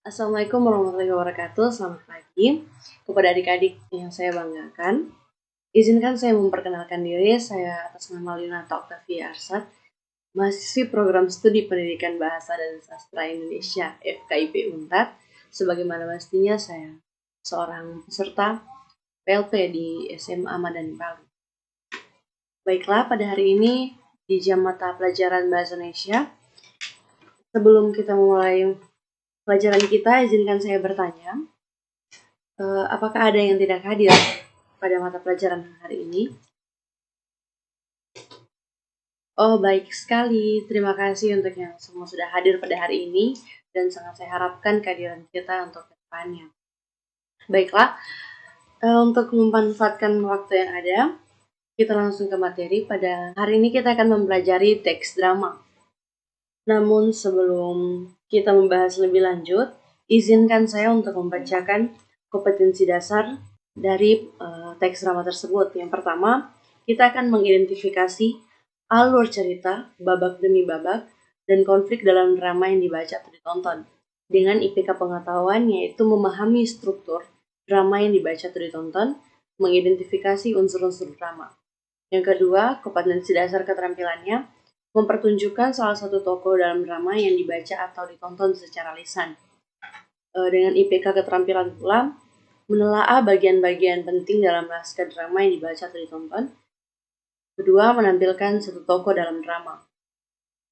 Assalamualaikum warahmatullahi wabarakatuh. Selamat pagi kepada adik-adik yang saya banggakan. Izinkan saya memperkenalkan diri. Saya atas nama Linata Octavia Arsat, mahasiswi program studi pendidikan bahasa dan sastra Indonesia FKIP Unpad. Sebagaimana mestinya saya seorang peserta PLP di SMA Madani Palu. Baiklah, pada hari ini di jam mata pelajaran bahasa Indonesia, sebelum kita mulai pelajaran kita, izinkan saya bertanya, apakah ada yang tidak hadir pada mata pelajaran hari ini? Oh, baik sekali. Terima kasih untuk yang semua sudah hadir pada hari ini dan sangat saya harapkan kehadiran kita untuk kedepannya. Baiklah, untuk memanfaatkan waktu yang ada, kita langsung ke materi. Pada hari ini kita akan mempelajari teks drama. Namun sebelum kita membahas lebih lanjut, izinkan saya untuk membacakan kompetensi dasar dari teks drama tersebut. Yang pertama, kita akan mengidentifikasi alur cerita, babak demi babak, dan konflik dalam drama yang dibaca atau ditonton. Dengan IPK pengetahuan, yaitu memahami struktur drama yang dibaca atau ditonton, mengidentifikasi unsur-unsur drama. Yang kedua, kompetensi dasar keterampilannya, mempertunjukkan salah satu tokoh dalam drama yang dibaca atau ditonton secara lisan. Dengan IPK keterampilan pula, menelaah bagian-bagian penting dalam naskah drama yang dibaca atau ditonton. Kedua, menampilkan satu tokoh dalam drama.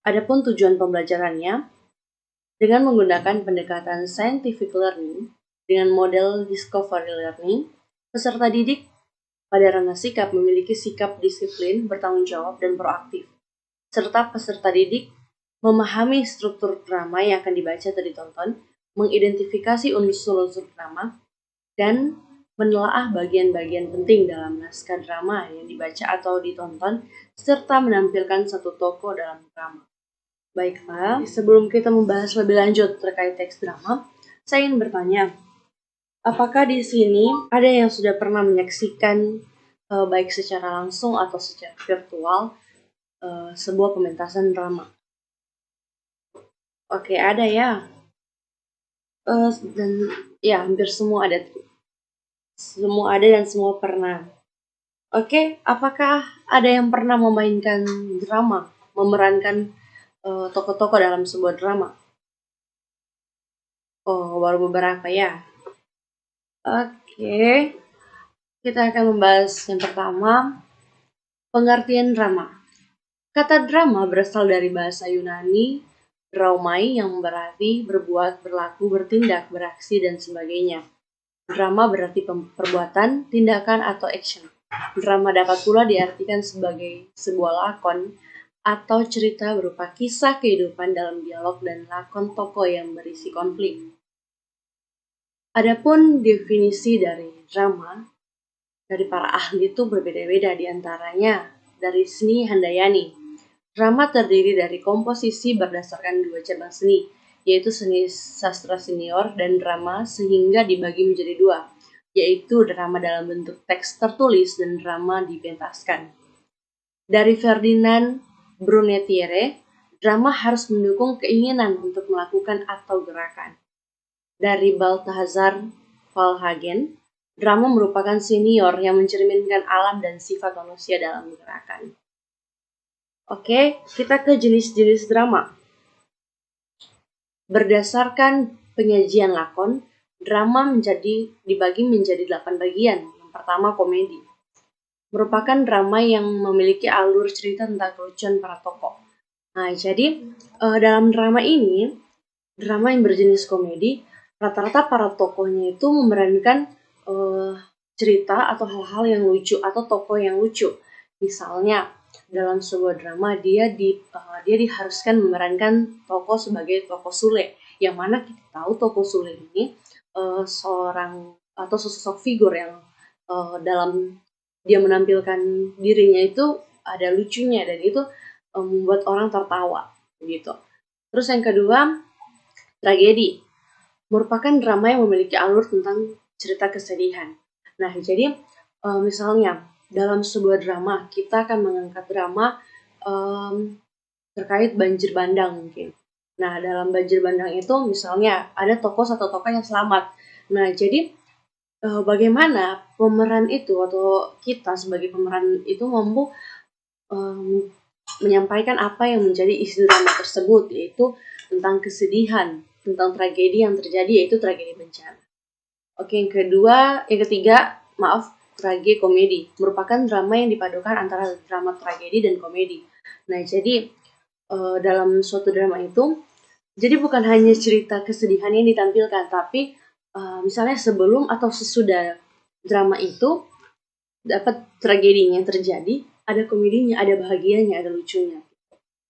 Adapun tujuan pembelajarannya, dengan menggunakan pendekatan scientific learning dengan model discovery learning, peserta didik pada ranah sikap memiliki sikap disiplin, bertanggung jawab, dan proaktif. Serta peserta didik memahami struktur drama yang akan dibaca atau ditonton, mengidentifikasi unsur-unsur drama, dan menelaah bagian-bagian penting dalam naskah drama yang dibaca atau ditonton, serta menampilkan satu tokoh dalam drama. Baiklah, sebelum kita membahas lebih lanjut terkait teks drama, saya ingin bertanya, apakah di sini ada yang sudah pernah menyaksikan baik secara langsung atau secara virtual sebuah pementasan drama? Oke, ada ya. Dan ya, hampir semua ada. Semua ada dan semua pernah. Oke, apakah ada yang pernah memainkan drama, memerankan tokoh-tokoh dalam sebuah drama? Oh, baru beberapa ya. Oke, kita akan membahas yang pertama, pengertian drama. Kata drama berasal dari bahasa Yunani, draumai, yang berarti berbuat, berlaku, bertindak, beraksi, dan sebagainya. Drama berarti perbuatan, tindakan, atau action. Drama dapat pula diartikan sebagai sebuah lakon atau cerita berupa kisah kehidupan dalam dialog dan lakon tokoh yang berisi konflik. Adapun definisi dari drama dari para ahli itu berbeda-beda, diantaranya dari Sni Handayani. Drama terdiri dari komposisi berdasarkan dua cabang seni, yaitu seni sastra senior dan drama, sehingga dibagi menjadi dua, yaitu drama dalam bentuk teks tertulis dan drama dipentaskan. Dari Ferdinand Brunetière, drama harus mendukung keinginan untuk melakukan atau gerakan. Dari Balthazar Valhagen, drama merupakan senior yang mencerminkan alam dan sifat manusia dalam gerakan. Oke, kita ke jenis-jenis drama. Berdasarkan penyajian lakon, drama dibagi menjadi 8 bagian. Yang pertama, komedi. Merupakan drama yang memiliki alur cerita tentang kelucuan para tokoh. Nah, jadi dalam drama ini, drama yang berjenis komedi, rata-rata para tokohnya itu memerankan cerita atau hal-hal yang lucu atau tokoh yang lucu. Misalnya, dalam sebuah drama dia diharuskan memerankan tokoh sebagai tokoh Sule, yang mana kita tahu tokoh Sule ini seorang atau sosok figur yang dalam dia menampilkan dirinya itu ada lucunya dan itu membuat orang tertawa gitu. Terus yang kedua, tragedi merupakan drama yang memiliki alur tentang cerita kesedihan. Nah, jadi misalnya dalam sebuah drama kita akan mengangkat drama terkait banjir bandang mungkin. Nah, dalam banjir bandang itu misalnya ada satu tokoh yang selamat. Nah, jadi bagaimana pemeran itu atau kita sebagai pemeran itu mampu em, menyampaikan apa yang menjadi isi drama tersebut, yaitu tentang kesedihan, tentang tragedi yang terjadi, yaitu tragedi bencana. Oke, yang ketiga, maaf, tragikomedi merupakan drama yang dipadukan antara drama tragedi dan komedi. Nah, jadi dalam suatu drama itu, jadi bukan hanya cerita kesedihan yang ditampilkan, tapi misalnya sebelum atau sesudah drama itu dapat tragedinya yang terjadi, ada komedinya, ada bahagianya, ada lucunya.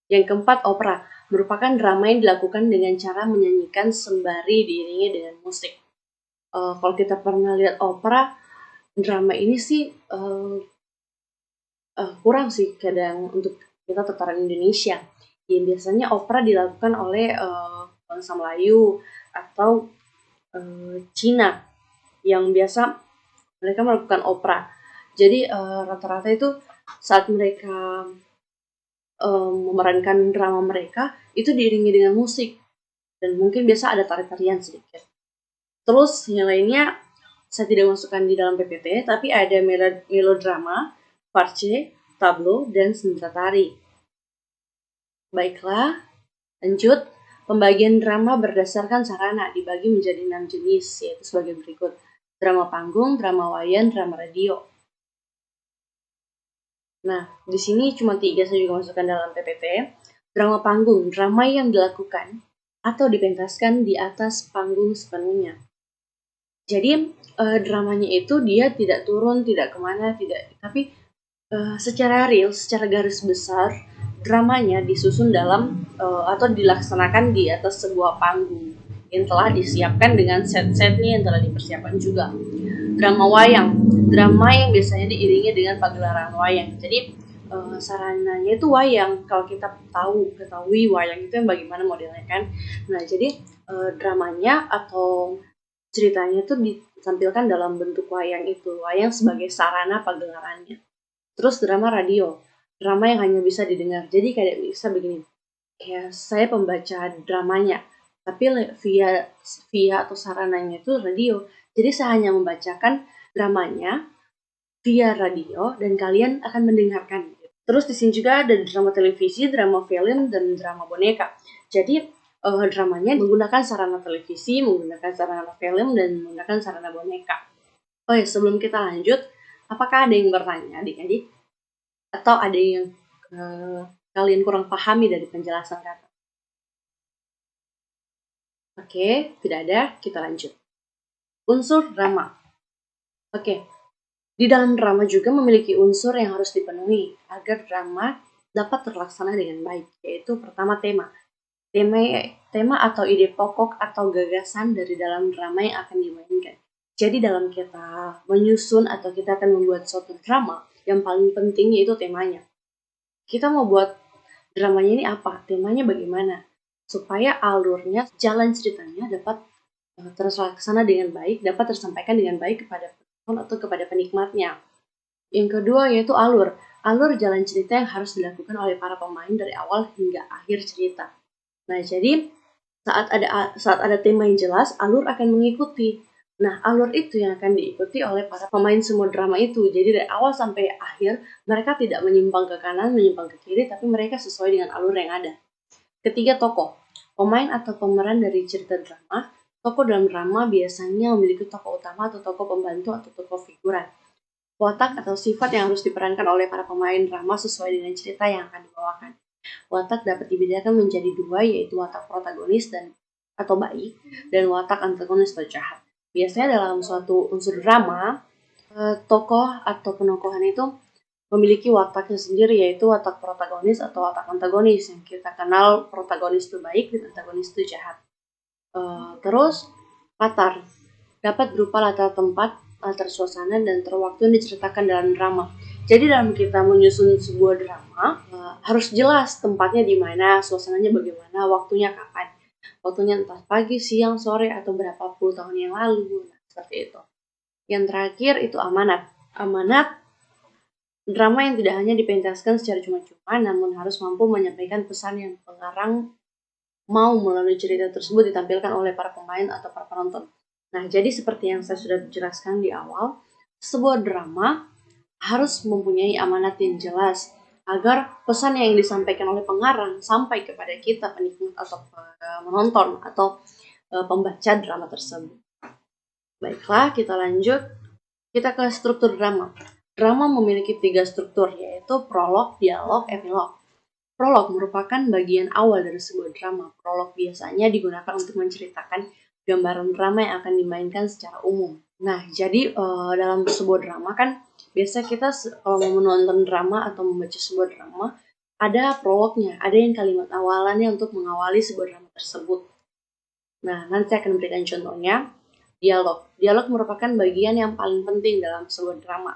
Yang keempat, opera merupakan drama yang dilakukan dengan cara menyanyikan sembari diiringi dengan musik. Kalau kita pernah lihat opera, drama ini sih kurang sih kadang untuk kita tataran Indonesia. Yang biasanya opera dilakukan oleh bangsa Melayu atau Cina yang biasa mereka melakukan opera. Jadi rata-rata itu saat mereka memerankan drama mereka itu diiringi dengan musik dan mungkin biasa ada tari-tarian sedikit. Terus yang lainnya saya tidak masukkan di dalam PPT, tapi ada melodrama, farce, tableau, dan seni tari. Baiklah, lanjut. Pembagian drama berdasarkan sarana dibagi menjadi 6 jenis, yaitu sebagai berikut. Drama panggung, drama wayang, drama radio. Nah, di sini cuma 3 saya juga masukkan dalam PPT. Drama panggung, drama yang dilakukan atau dipentaskan di atas panggung sepenuhnya. Jadi dramanya itu dia tidak turun, tidak kemana, tapi secara real, secara garis besar, dramanya disusun dalam atau dilaksanakan di atas sebuah panggung yang telah disiapkan dengan set-setnya yang telah dipersiapkan juga. Drama wayang, drama yang biasanya diiringi dengan pagelaran wayang. Jadi sarananya itu wayang. Kalau kita ketahui wayang itu yang bagaimana modelnya kan. Nah, jadi dramanya atau ceritanya itu ditampilkan dalam bentuk wayang itu. Wayang sebagai sarana pagelarannya. Terus drama radio, drama yang hanya bisa didengar. Jadi kayak bisa begini, ya saya pembaca dramanya, tapi via atau sarananya itu radio. Jadi saya hanya membacakan dramanya via radio dan kalian akan mendengarkan. Terus di sini juga ada drama televisi, drama film, dan drama boneka. Jadi dramanya menggunakan sarana televisi, menggunakan sarana film, dan menggunakan sarana boneka. Oh ya, sebelum kita lanjut, apakah ada yang bertanya adik-adik? Atau ada yang kalian kurang pahami dari penjelasan kata? Oke, tidak ada, kita lanjut. Unsur drama. Oke, di dalam drama juga memiliki unsur yang harus dipenuhi agar drama dapat terlaksana dengan baik, yaitu pertama tema. Tema atau ide pokok atau gagasan dari dalam drama yang akan dimainkan. Jadi dalam kita menyusun atau kita akan membuat suatu drama, yang paling penting yaitu temanya. Kita mau buat dramanya ini apa? Temanya bagaimana? Supaya alurnya, jalan ceritanya dapat terlaksana dengan baik, dapat tersampaikan dengan baik kepada penonton atau kepada penikmatnya. Yang kedua yaitu alur. Alur jalan cerita yang harus dilakukan oleh para pemain dari awal hingga akhir cerita. Nah, jadi saat ada tema yang jelas, alur akan mengikuti. Nah, alur itu yang akan diikuti oleh para pemain semua drama itu. Jadi dari awal sampai akhir, mereka tidak menyimpang ke kanan, menyimpang ke kiri, tapi mereka sesuai dengan alur yang ada. Ketiga, tokoh. Pemain atau pemeran dari cerita drama. Tokoh dalam drama biasanya memiliki tokoh utama atau tokoh pembantu atau tokoh figuran. Watak atau sifat yang harus diperankan oleh para pemain drama sesuai dengan cerita yang akan dibawakan. Watak dapat dibedakan menjadi dua, yaitu watak protagonis atau baik, dan watak antagonis atau jahat. Biasanya dalam suatu unsur drama, tokoh atau penokohan itu memiliki wataknya sendiri, yaitu watak protagonis atau watak antagonis. Yang kita kenal protagonis itu baik dan antagonis itu jahat. Terus latar dapat berupa latar tempat, latar suasana, dan latar waktu yang diceritakan dalam drama. Jadi dalam kita menyusun sebuah drama harus jelas tempatnya di mana, suasananya bagaimana, waktunya kapan. Waktunya entah pagi, siang, sore, atau berapa puluh tahun yang lalu. Nah, seperti itu. Yang terakhir itu amanat. Amanat drama yang tidak hanya dipentaskan secara cuma-cuma, namun harus mampu menyampaikan pesan yang pengarang mau melalui cerita tersebut ditampilkan oleh para pemain atau para penonton. Nah, jadi seperti yang saya sudah jelaskan di awal, sebuah drama harus mempunyai amanat yang jelas agar pesan yang disampaikan oleh pengarang sampai kepada kita penikmat atau menonton atau pembaca drama tersebut. Baiklah, kita lanjut. Kita ke struktur drama. Drama memiliki 3 struktur, yaitu prolog, dialog, epilog. Prolog merupakan bagian awal dari sebuah drama. Prolog biasanya digunakan untuk menceritakan gambaran drama yang akan dimainkan secara umum. Nah, jadi dalam sebuah drama kan biasa kita kalau mau menonton drama atau membaca sebuah drama, ada prolognya, ada yang kalimat awalannya untuk mengawali sebuah drama tersebut. Nah, nanti saya akan berikan contohnya. Dialog. Dialog merupakan bagian yang paling penting dalam sebuah drama.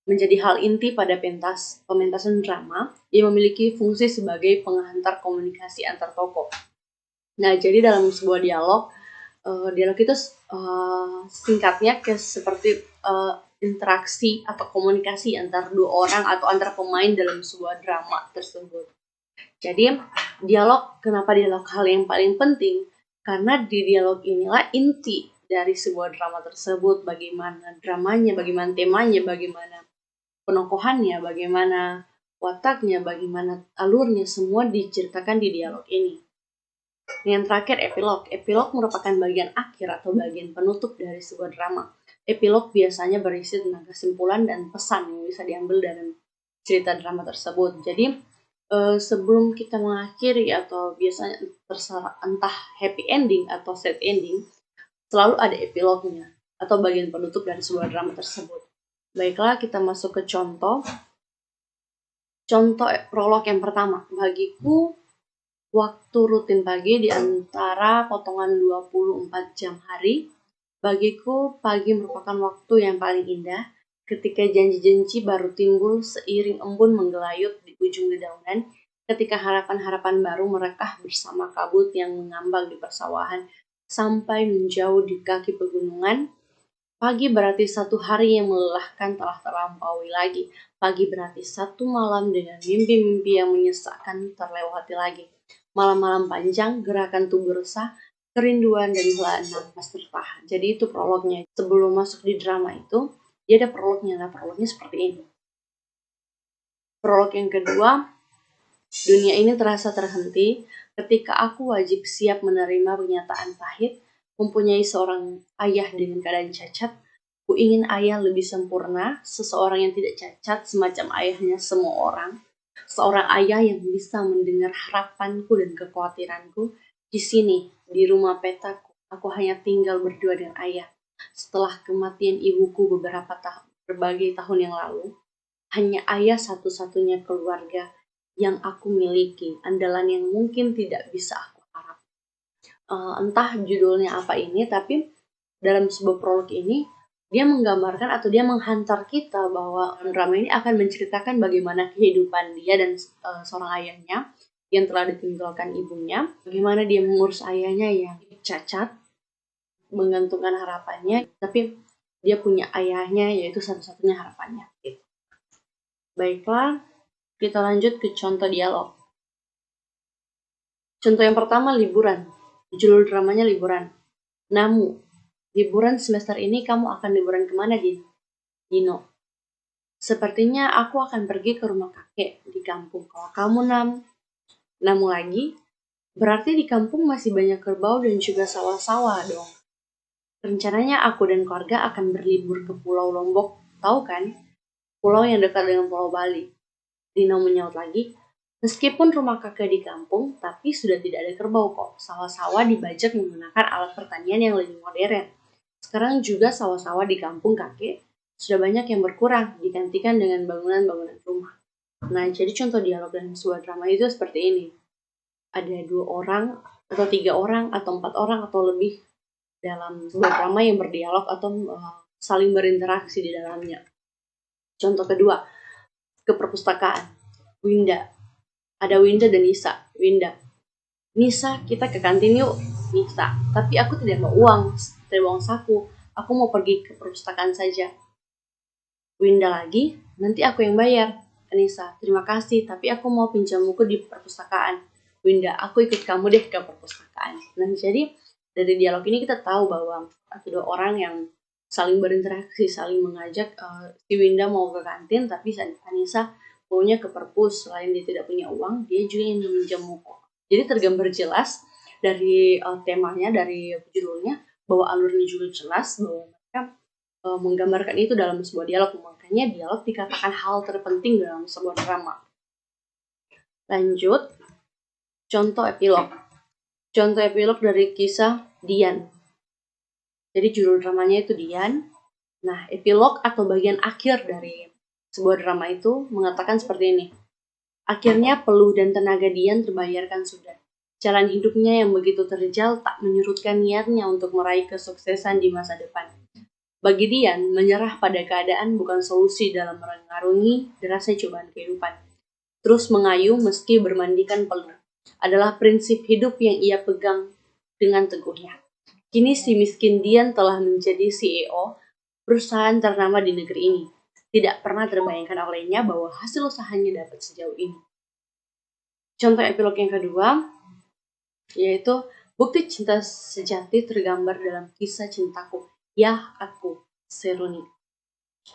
Menjadi hal inti pada pementasan drama, yang memiliki fungsi sebagai penghantar komunikasi antar tokoh. Nah, jadi dalam sebuah dialog, dialog itu singkatnya seperti interaksi atau komunikasi antar dua orang atau antar pemain dalam sebuah drama tersebut. Jadi, kenapa dialog hal yang paling penting? Karena di dialog inilah inti dari sebuah drama tersebut, bagaimana dramanya, bagaimana temanya, bagaimana penokohannya, bagaimana wataknya, bagaimana alurnya, semua diceritakan di dialog ini. Yang terakhir, epilog. Epilog merupakan bagian akhir atau bagian penutup dari sebuah drama. Epilog biasanya berisi tentang kesimpulan dan pesan yang bisa diambil dari cerita drama tersebut. Jadi, sebelum kita mengakhiri atau biasanya terserah entah happy ending atau sad ending, selalu ada epilognya atau bagian penutup dari sebuah drama tersebut. Baiklah, kita masuk ke contoh. Contoh prolog yang pertama. Bagiku, waktu rutin pagi di antara potongan 24 jam hari. Bagiku, pagi merupakan waktu yang paling indah ketika janji-janji baru timbul seiring embun menggelayut di ujung dedaunan, ketika harapan-harapan baru merekah bersama kabut yang mengambang di persawahan sampai menjauh di kaki pegunungan. Pagi berarti satu hari yang melelahkan telah terlampaui lagi. Pagi berarti satu malam dengan mimpi-mimpi yang menyesakkan terlewati lagi. Malam-malam panjang, gerakan tubuh resah, kerinduan dan helaan nafas tertahan. Jadi itu prolognya. Sebelum masuk di drama itu, dia ada prolognya. Nah, prolognya seperti ini. Prolog yang kedua, dunia ini terasa terhenti ketika aku wajib siap menerima kenyataan pahit, mempunyai seorang ayah dengan keadaan cacat. Ku ingin ayah lebih sempurna, seseorang yang tidak cacat semacam ayahnya semua orang. Seorang ayah yang bisa mendengar harapanku dan kekhawatiranku. Di sini, di rumah petaku, aku hanya tinggal berdua dengan ayah. Setelah kematian ibuku berbagai tahun yang lalu, hanya ayah satu-satunya keluarga yang aku miliki, andalan yang mungkin tidak bisa aku harap. Entah judulnya apa ini, tapi dalam sebuah prolog ini, dia menggambarkan atau dia menghantar kita bahwa drama ini akan menceritakan bagaimana kehidupan dia dan seorang ayahnya yang telah ditinggalkan ibunya, bagaimana dia mengurus ayahnya yang cacat, menggantungkan harapannya, tapi dia punya ayahnya yaitu satu-satunya harapannya. Gitu. Baiklah, kita lanjut ke contoh dialog. Contoh yang pertama, liburan. Judul dramanya liburan. Namu, liburan semester ini kamu akan liburan kemana, Dino? Sepertinya aku akan pergi ke rumah kakek di kampung. Kalau kamu, Namu lagi, berarti di kampung masih banyak kerbau dan juga sawah-sawah dong. Rencananya aku dan keluarga akan berlibur ke Pulau Lombok, tahu kan? Pulau yang dekat dengan Pulau Bali. Dino menyaut lagi, meskipun rumah kakek di kampung, tapi sudah tidak ada kerbau kok. Sawah-sawah dibajak menggunakan alat pertanian yang lebih modern. Sekarang juga sawah-sawah di kampung kakek sudah banyak yang berkurang, digantikan dengan bangunan-bangunan rumah. Nah, jadi contoh dialog dalam sebuah drama itu seperti ini. Ada 2 orang, atau 3 orang, atau 4 orang, atau lebih dalam sebuah drama yang berdialog atau saling berinteraksi di dalamnya. Contoh kedua, ke perpustakaan. Winda. Ada Winda dan Nisa. Winda. Nisa, kita ke kantin yuk. Nisa. Tapi aku tidak mau uang. Tidak mau uang saku. Aku mau pergi ke perpustakaan saja. Winda lagi, nanti aku yang bayar. Nisa, terima kasih. Tapi aku mau pinjam buku di perpustakaan. Winda, aku ikut kamu deh ke perpustakaan. Nah, jadi dari dialog ini kita tahu bahwa ada dua orang yang saling berinteraksi, saling mengajak si Winda mau ke kantin, tapi Anissa maunya ke perpus. Selain dia tidak punya uang, dia juga ingin meminjam buku. Jadi tergambar jelas dari temanya, dari judulnya, bahwa alurnya juga jelas, bahwa mereka menggambarkan itu dalam sebuah dialog. Makanya dialog dikatakan hal terpenting dalam sebuah drama. Lanjut, contoh epilog. Contoh epilog dari kisah Dian. Jadi judul dramanya itu Dian. Nah, epilog atau bagian akhir dari sebuah drama itu mengatakan seperti ini. Akhirnya peluh dan tenaga Dian terbayarkan sudah. Jalan hidupnya yang begitu terjal tak menyurutkan niatnya untuk meraih kesuksesan di masa depan. Bagi Dian, menyerah pada keadaan bukan solusi dalam mengarungi derasnya cobaan kehidupan. Terus mengayuh meski bermandikan peluh adalah prinsip hidup yang ia pegang dengan teguhnya. Kini si miskin Dian telah menjadi CEO perusahaan ternama di negeri ini. Tidak pernah terbayangkan olehnya bahwa hasil usahanya dapat sejauh ini. Contoh epilog yang kedua, yaitu bukti cinta sejati tergambar dalam kisah cintaku, Yah Aku, Seruni.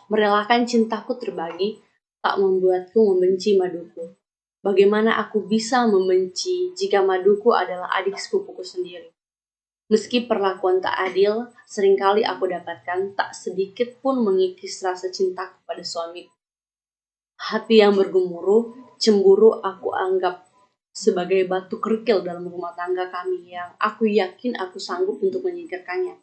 Merelakan cintaku terbagi, tak membuatku membenci maduku. Bagaimana aku bisa membenci jika maduku adalah adik sepupuku sendiri? Meski perlakuan tak adil, seringkali aku dapatkan tak sedikit pun mengikis rasa cintaku pada suamiku. Hati yang bergemuruh, cemburu aku anggap sebagai batu kerikil dalam rumah tangga kami yang aku yakin aku sanggup untuk menyingkirkannya.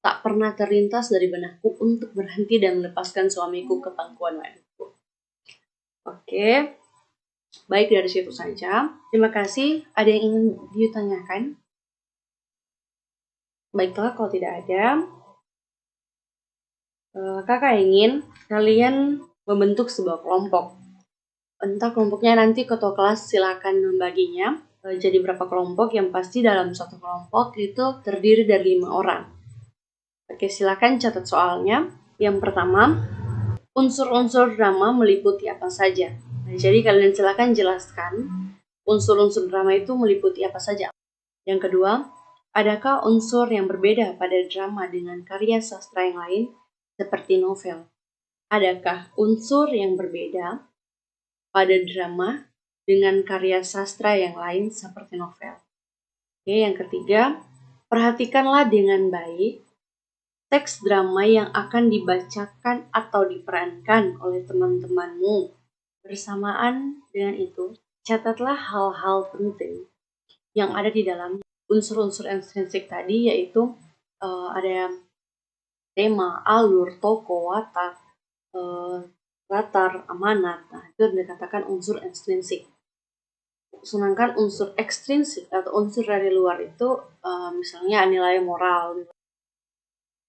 Tak pernah terlintas dari benakku untuk berhenti dan melepaskan suamiku ke pangkuan maduku. Oke. Baik, dari situ saja. Terima kasih. Ada yang ingin ditanyakan? Baiklah, kalau tidak ada, kakak ingin kalian membentuk sebuah kelompok. Entah kelompoknya nanti ketua kelas silakan membaginya. Jadi berapa kelompok, yang pasti dalam satu kelompok itu terdiri dari 5 orang. Oke, silakan catat soalnya. Yang pertama, unsur-unsur drama meliputi apa saja. Nah, jadi kalian silakan jelaskan unsur-unsur drama itu meliputi apa saja. Yang kedua, adakah unsur yang berbeda pada drama dengan karya sastra yang lain seperti novel? Adakah unsur yang berbeda pada drama dengan karya sastra yang lain seperti novel? Oke, yang ketiga, perhatikanlah dengan baik teks drama yang akan dibacakan atau diperankan oleh teman-temanmu. Bersamaan dengan itu, catatlah hal-hal penting yang ada di dalam unsur-unsur intrinsik tadi, yaitu ada tema, alur, tokoh, watak, latar, amanat. Nah, itu dikatakan unsur intrinsik. Sedangkan unsur ekstrinsik atau unsur dari luar itu misalnya nilai moral.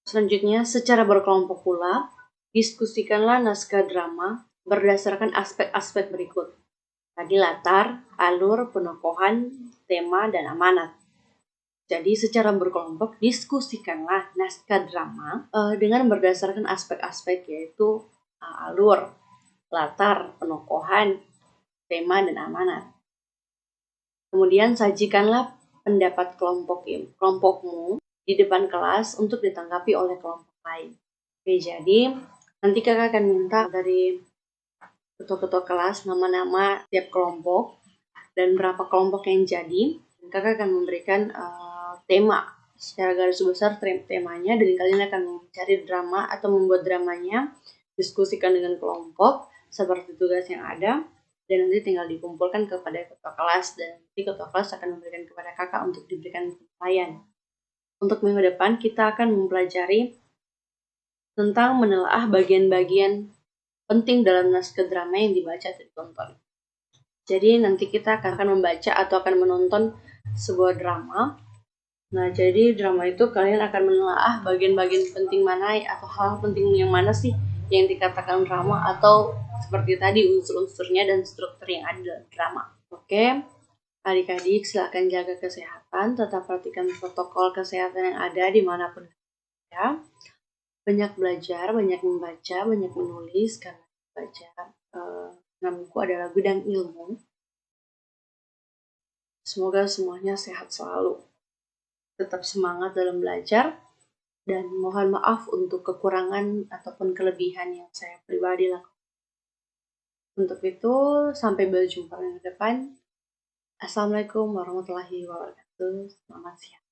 Selanjutnya, secara berkelompok pula, diskusikanlah naskah drama berdasarkan aspek-aspek berikut. Tadi latar, alur, penokohan, tema, dan amanat. Jadi secara berkelompok diskusikanlah naskah drama dengan berdasarkan aspek-aspek, yaitu alur, latar, penokohan, tema, dan amanat. Kemudian sajikanlah pendapat kelompokmu di depan kelas untuk ditanggapi oleh kelompok lain. Oke, jadi nanti kakak akan minta dari ketua-ketua kelas nama-nama tiap kelompok dan berapa kelompok yang jadi. Kakak akan memberikan tema secara garis besar temanya, dan kalian akan mencari drama atau membuat dramanya, diskusikan dengan kelompok seperti tugas yang ada, dan nanti tinggal dikumpulkan kepada ketua kelas, dan nanti ketua kelas akan memberikan kepada kakak untuk diberikan penilaian. Untuk minggu depan kita akan mempelajari tentang menelaah bagian-bagian penting dalam naskah drama yang dibaca atau ditonton. Jadi nanti kita akan membaca atau akan menonton sebuah drama. Nah, jadi drama itu kalian akan menelaah bagian-bagian penting mana atau hal penting yang mana sih yang dikatakan drama, atau seperti tadi unsur-unsurnya dan struktur yang ada dalam drama. Oke, adik-adik silakan jaga kesehatan, tetap perhatikan protokol kesehatan yang ada dimanapun ya. Banyak belajar, banyak membaca, banyak menulis, karena baca namaku adalah gudang ilmu. Semoga semuanya sehat selalu, tetap semangat dalam belajar, dan mohon maaf untuk kekurangan ataupun kelebihan yang saya pribadi lakukan. Untuk itu, sampai berjumpa minggu depan. Assalamualaikum warahmatullahi wabarakatuh. Selamat siang.